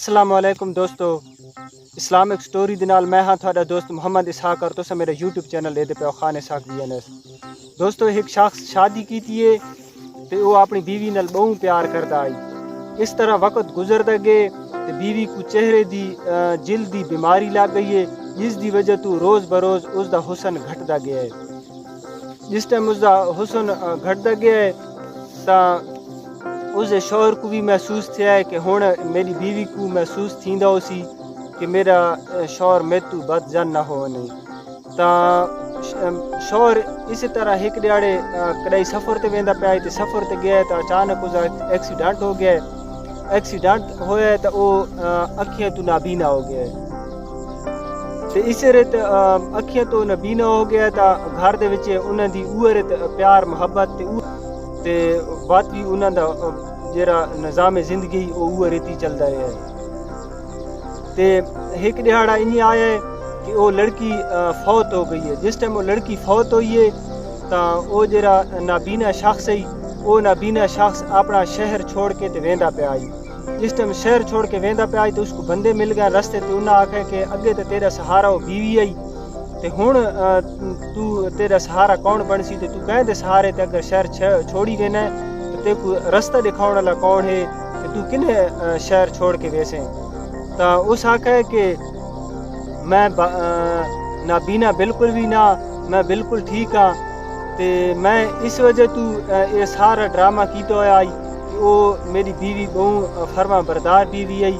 अस्सलाम वालेकुम दोस्तों, इस्लामिक स्टोरी दे नाल मैं हाँ तुहाडा दोस्त मुहम्मद इसहाक और तुसां मेरा यूट्यूब चैनल लेदे पे खान इसहाक DNS। दोस्तों एक शख्स शादी की है ते वो अपनी बीवी नाल बहुत प्यार करदा आई। इस तरह वक्त गुजरदा गए ते बीवी को चेहरे दी जिल्द दी बीमारी लग गई है, जिस दी वजह तो रोज़ बरोज़ उसका हुसन घटदा गया है। जिस टाइम उसका हुसन घटदा गया है तो उसके शौहर को भी महसूस थिया है कि हुण मेरी बीवी को महसूस थींदा होसी कि मेरा शौहर मैं तू बदजन ना हो नहीं। तो शौहर इस तरह एक दिहाड़े कदई सफ़र ते वेंदा पिया ते सफ़र ते गया तो अचानक उसका एक्सीडेंट हो गया। एक्सीडेंट होया तो वो अखियां तो नाबीना हो गया ते इस रेत अखियां तो नाबीना हो गया तो घर दे विच उन्हां दी उह रेत प्यार मुहब्बत ते बात भी उन्हां दा जेरा निज़ाम ज़िंदगी वो रीति चलता रहा है। ते एक दिहाड़ा इन्हीं आया है कि वो लड़की फौत हो गई है। जिस टाइम वो लड़की फौत हुई है तो वो जरा नाबीना शख्स है, वो नाबीना शख्स अपना शहर छोड़ के ते वेंदा पे आई। जिस टाइम शहर छोड़ के वेंदा पे आई तो उसको बंदे मिल गए रस्ते ते। उन्हें आख्या कि अगे तो तेरा सहारा वो बीवी आई ते हुण तू तेरा सहारा कौन बन सी, ते तू कह दे सहारे ते अगर शहर छोड़ी वेना है तो तेको रास्ता दिखाने वाला कौन है, कि तू किने शहर छोड़ के वैसे। तो उस आख्या कि मैं नाबीना बिल्कुल भी ना, मैं बिल्कुल ठीक हाँ। तो मैं इस वजह तू ये सारा ड्रामा कीता होया आई कि वो मेरी बीवी बहु फरमा बरदार बीवी आई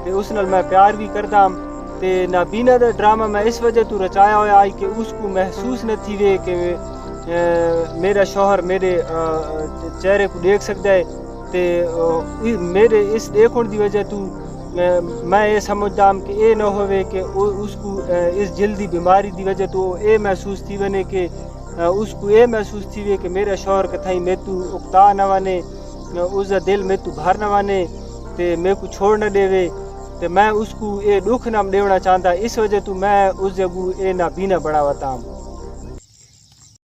तो उस नाल मैं प्यार भी करदा। ते नाबीना दा ड्रामा मैं इस वजह तू रचाया होया आई कि उसको महसूस न थी वे कि मेरा शौहर मेरे चेहरे को देख सकता है। ते मेरे इस देखने की वजह तू मैं ये समझदा कि ये न होवे कि उसको इस जल्दी बीमारी की वजह तो ये महसूस थी वने कि उसको ये महसूस थी वे कि मेरा शौहर कथाई मैं तू उकता न वने, उसका दिल मैं तू भर न वने ते मेरे को छोड़ न देवे। तो मैं उसको ये दुख न देना चाहता, इस वजह तो मैं उस जगह ये नाबीना बनावता।